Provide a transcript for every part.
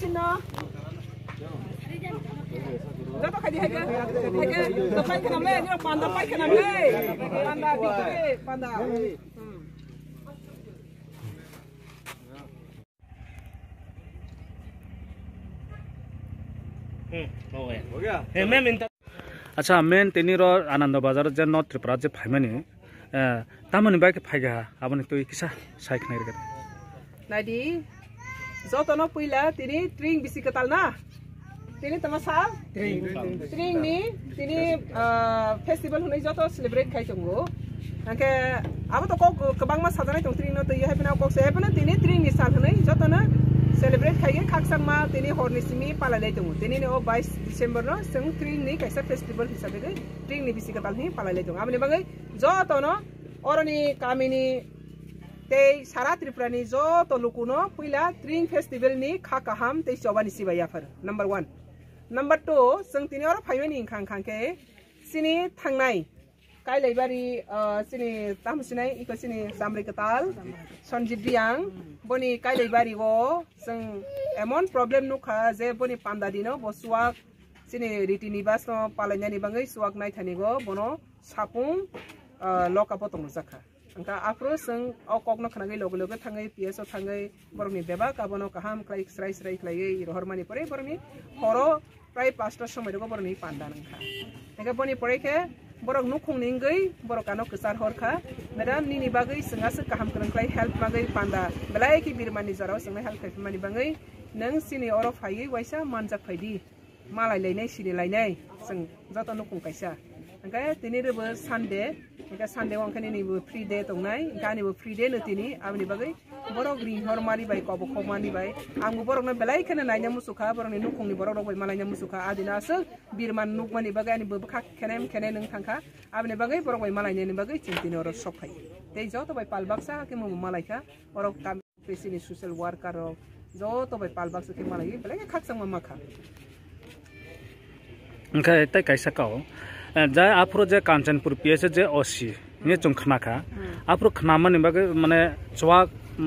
sino. Jatuh kaji hege dapat kena me, ni panda pai kena me, panda dikit panda. हो गया अच्छा main तेनी रो आनंद बाजार जे north Tripura जे फाइमानी तामनि बाके फाइगा आबनि तो किसा साइक नाइ रे नाइदी जतनो पहिला तिनी ट्रिंग बिसि कताल ना तिनी तमसा ट्रिंग नि तिनी फेस्टिवल हुनै जतो सेलिब्रेट खाइ चंगो अंके अब तो को कबांग मा साजनाय तं ट्रिंग न तो ये हेपना को से हेपना तिनी ट्रिंग नि साल हुनै जतनो सेलिब्रेट खाइगे खाकसां मा तिनी हरनि सिमी पालायलाय दङ तिनी ने 22 डिसेम्बर न जों ट्रिंग नि कायसा फेस्टिवल हिसाबै गै ट्रिंग नि बिसि कताल नि पालायलाय दङ आमनि बागै जतनो अरनि कामिनि ते सारा त्रिपुरानि जत लुकुनो पहिला ट्रिंग फेस्टिवल नि खाकाहाम ते चौबानि सिबायाफोर नंबर 1 नंबर 2 जों तिनी अर फाइमानि खां खांके सिनि थांनाय काइलाइबारि सिनि तामसिनाय इको सिनि जामरि कताल सनजित बियां बनि काइलाइबारि वो जों एमन प्रॉब्लम नुखा जे बनि पान्दा दिनो बसुवाक सिनि रिटिनि बास न पालायनानि बाङै सुवाक नायथानिगो बनो सापुं लका पतंग जाखा अंका आफ्रो जों अककनो खनागै लोगो लोगो थाङै पिएसओ थाङै बरनि बेबा काबनो काहाम क्लाइ स्राइ स्राइ क्लायै रहरमानि परे बरनि हरो प्राय 5टा समय दगो बरनि पान्दा नंखा एका बनि परेखे borok nukung ninggay borok kano kesar horka madam nini bagai sengaja kaham kerengklai help bagai panda belai ki birmani jarau sengai help kai mani bagai nang sini oro phai waisa manjak phaidi malai lainai sini lainai seng joto nukung kaisa angka tini rebo Sunday angka Sunday wangkani ni free day tongnai gani bo free day no tini amni bagai borok ring hormari bai kobo khomani bai angbu borok na belai kana naina musuka borok ni nukung ni borok rok bai malai musuka adina se birman nukmani bagai ani bo khak kenem kene nang thangka abne bagai borok bai malai ni bagai chintini oro sokai tei joto bai palbaksa ke mo malai ka borok kam pesini social worker rok joto bai palbaksa ke malai belai khaksang mamaka angka tai kaisa kau जा आफरो जे Kanchanpur PS जे ओसी ने चुंखना खा आफरो खनामा नि बागे माने चवा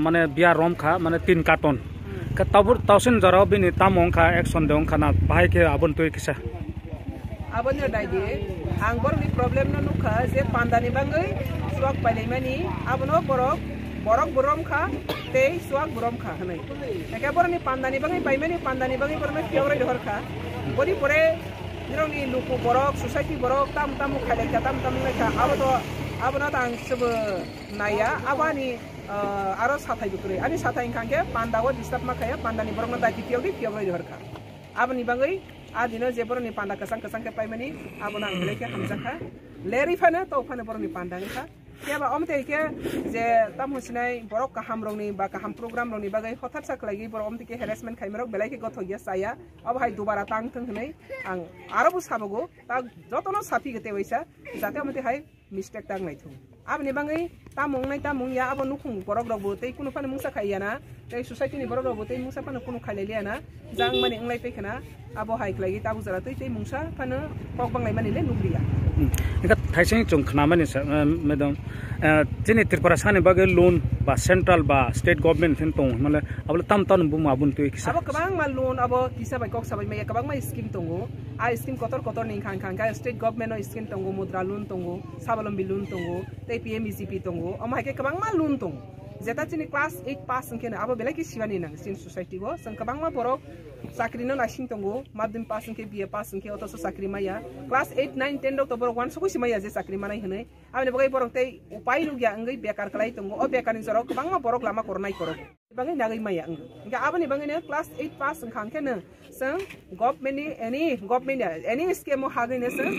माने बिया रोम खा माने 3 कार्टन का तबुर तौसन जराव बिनि तामों खा एक्शन दें खाना बाहाय के आबन तो किसा आबन यो दाइदि आं बरनि प्रॉब्लम न नुखा जे पान्दानि बागै सुवाक पाइलै मानि आबनो borok borom खा ते सुवाक borom खा हनै एका बरनि पान्दानि बागै पाइमानि पान्दानि बागै बरनि फेवरेट हर खा बरि परे Nirong ni luku borok, society borok, tam khalek tam mereka. Abona tang sebe naya, abani aro sathai bukure. Ani sathai ingkangke pandawa disturb makaya panda ni borok na daki tiaw lagi horka. Abani bangai adino jebor ni panda kesang ke paimani abona angleke hamzaka. Leri fana to fana borok ni panda ngka. Kaya ba om teke je tam husinai borok kaham rong ni ba kaham program rong ni bagai hotat sak lagi borok om teke harassment khaimerok belai ke gotho ya saya अब हाय दोबारा तांग थंग हनै आं आरोबो साबगो ता जतनो साफि गते वैसा जाते मते हाय mistake तांग नायथु आबनि बाङै तामं या अब नुखुं borok रगबो तै कुनु फाने मुसा खाइयाना तै सोसाइटी नि borok रगबो तै मुसा फाने कुनु खाइलेलियाना जां माने अंलाय फैखना अब हाय क्लायि ताबु जरा तै मुसा फाने पक बांलाय माने ले नुग्रिया इका थाइसें चुंखना माने मेडम जिनि त्रिपुरा सानि बागे लोन बा सेंट्रल बा स्टेट गवर्नमेंट थिन तंग माने अब ताम बुम आबुन तो किसा अब कबां मा लोन अब किसा बाय कक साबाय मे कबां मा स्कीम तंगो आ स्कीम कतर नि खां का स्टेट गवर्नमेंट नो स्कीम तंगो मुद्रा लोन तंगो साबलम्बी लोन तंगो तै पीएमईजीपी तंगो अमाय के कबां मा लोन तंगो जेता चिनि क्लास 8 पास संखेना अब बेला कि सिवानि नंग सिन सोसाइटी गो सं कबां मा borok साख्रि न नासिं तंगो माध्यम पास संखे बीए पास संखे अतस साख्रि माया क्लास 8 9 10 डॉक्टर borok wan सको सिमाया जे साख्रि मानाय हनै आबे बगै borok तै उपाय रुगिया अंगै बेकार खलाय तंगो अ बेकार नि जराव कबां मा borok लामा करनाय करक बाङै नागै माया अंग इंगा आबनि बाङैनो क्लास 8 पास संखांखेनो जों गवर्नमेन्ट एनी स्कीम हागैनो जों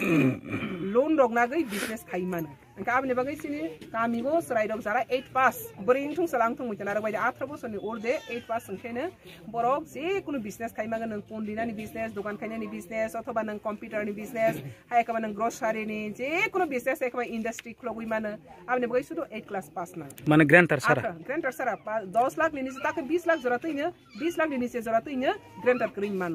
लोन रगनागै बिजनेस खाइमान इंगा आबनि बाङै सिनि कामिगो सराइदक जारा 8 पास बरिं थुं सलां थुं मितना रबाय 18 बोसोरनि ओल्डे 8 पास संखेनो borok जे कुनु बिजनेस खाइमागन नों पन्दिनानि बिजनेस दुकान खाइनानि बिजनेस अथवा नों कम्प्युटरनि बिजनेस हायकबा नों ग्रोसरीनि जे कुनु बिजनेस एकबा इंडस्ट्री खुलगै माने आबनि बाङै सुदु 8 क्लास पास ना माने ग्रान्टर सारा 10 लाख नि नीचे तक 20 लाख जरूरत है 20 लाख नि नीचे जरूरत है ग्रांटर करिन मान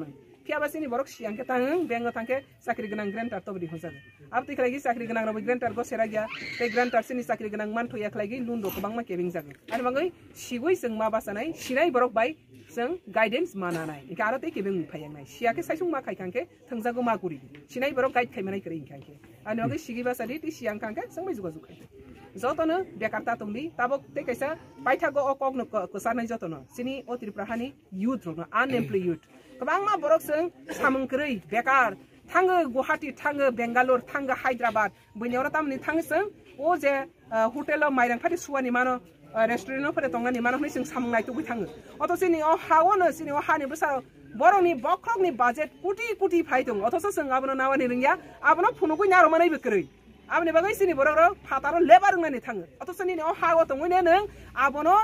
kia basi ni borok siang ke tang bengo tangke sakri genang grantar to bidi hosan ab tik lagi sakri genang robi grantar go seragya te grantar sini sakri genang man thoyak lagi lundo ko bangma kebing jago ani bangai sigoi seng ma basanai sinai borok bai seng guidance mana nai ika aro te kebing phayang nai sia ke saisung ma khai kangke thangjago ma guri sinai borok guide khaimanai kring kangke ani bangai sigi basadi ti siang kangke seng mai jugo jukai jotono bekarta tongbi tabok te kaisa paithago okok no kosarnai jotono sini o Tripurahani youth no unemployed youth kabangma borok seng samung krei bekar thang Guwahati thang Bangalore thang Hyderabad bunyora tamni thang seng o je hotel mairang phati suani mano restaurant no phare tongani mano ni seng samung nai tu thang oto sini o hawono sini o hani busa boroni bokrok ni budget kuti phai tong oto seng abono nawani ringya abono phunugo nyaro manai bekrei abni bagai sini borok phataro lebar ngani thang oto sini o hawo tongone nang abono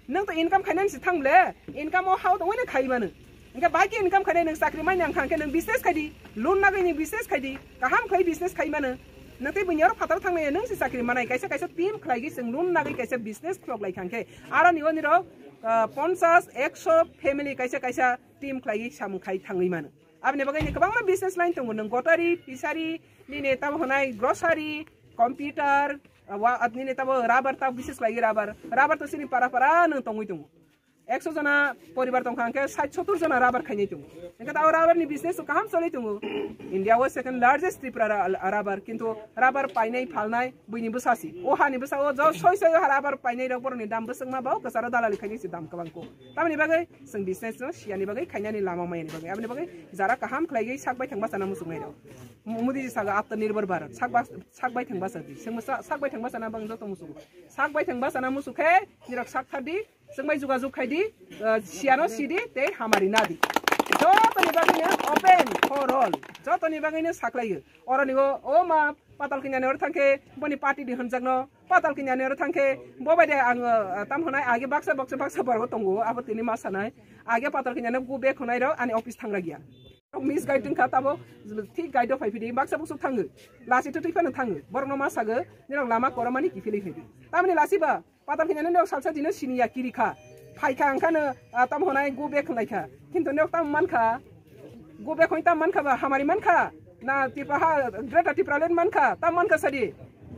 nang to income khainan si thangle income o hawo tongone khaimanu इनका बाकी income करे नंग साकरी my नंग खांके नंग business khadi loan ना गई business khadi कहम खाई बिजनेस खाई माने नते बुनियारो फातर थांने नंग से साकरी मानाय कैसे कैसे टीम खलागी संग लोन ना गई कैसे बिजनेस खलक लाई खांके आरो निगो निरो 50 100 फैमिली कैसे कैसे टीम खलागी सामु खाई थांगै माने आबने बगै नि गोबां बिजनेस लाइन दङ नंग गटारी फिसारी नि नेता होनाय ग्रोसरी कम्प्युटर वा आदनि नेता राबार ता बिजनेस लागी राबार तो सिनि पारा नंग तंगै दङ 100 जना परिवार तंखांके 60-70 जना राबार खाइने दङ एका ता राबार नि बिजनेस काहाम चलै दङ India was second largest Tripura rubber किंतु राबार पाइनाय फालनाय बयनि बसासि ओ हानि बसाओ ज 600 राबार पाइनाय रबरनि दाम बसंमा बाव कसारा दालालि खाइने सि दाम कबांको तामनि बागै जों बिजनेस न सियानि बागै खाइनानि लामा मायनि बागै आबनि बागै जारा काहाम खलायगै सागबाय थांबा साना मुसुंनाय दं मोदी जी सागा आत्मनिर्भर भारत सागबाय थांबा सादि जों सागबाय थांबा साना बां जतो मुसु सागबाय थांबा साना मुसुखे निरक सागथादि जों माय जुगाजुग खायदि सियानो सिदि ते हामारि नादि जतनि बागैनो ओपन फर ऑल जतनि बागैनो साख्लायो अरनिगो ओ मा पाताल किन्यानेर थांके बनि पार्टी दि हनजागनो पाताल किन्यानेर थांके बबायदे आं ताम होनाय आगे बाक्सा बारगो तंगो आबतिनि मा सानाय आगे पाताल किन्याने गु बेक होनाय र आनि ऑफिस थांग्रा गिया मिस गाइडिं खाताबो ठीक गाइड फाइफिदि बाक्सा बक्सु थाङो लासि तो थैफानो थाङो बरनो मा सागो निरं लामा करमानि किफिलै फैदि तामनि लासिबा पाताल किन्याने न सालसा दिनो सिनिया किरिखा फाइखा अंखानो ताम होनाय गु बेक होनायखा किन्तु नेव ताम मानखा गु बेक होय ताम मानखा बा हामारि मानखा ना तिपाहा ग्रेटा तिप्रालेन मानखा ताम मानखा सादि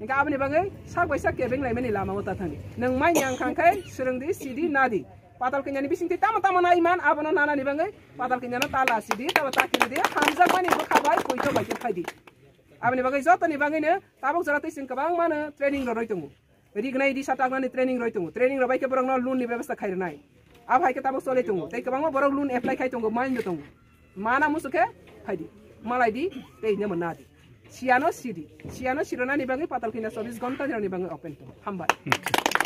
इनका आबनि बागै सागबायसा केबें लाइमानि लामा वता थाङि नों माइनि आंखांखाय सुरंदि सिदि नादि पाताल किन्यानि बिसिंति तामा नाइमान आबनो नानानि बागै पाताल किन्याना ताला सिदि ताबा ताकिदि हामजा मानि बखाबाय फैतो बायके फायदि आबनि बागै जतनि बागैनो ताबक जरा तैसिं गोबां मानो ट्रेनिं रय दङ रिगनाय दि साटागनानि ट्रेनिं रय दङ ट्रेनिं रबायके बरंनो लोननि व्यवस्था खायरनाय आबायके ताबक चले दङ तै गोबां बरक लोन एप्लाइ खाय दङ माइन दङ माना मुसुखे फायदि मालायदि तैनो मोनादि सियानो सिरनानि बागै पाताल किन्या 24 घन्टा नि बागै ओपन हामबाय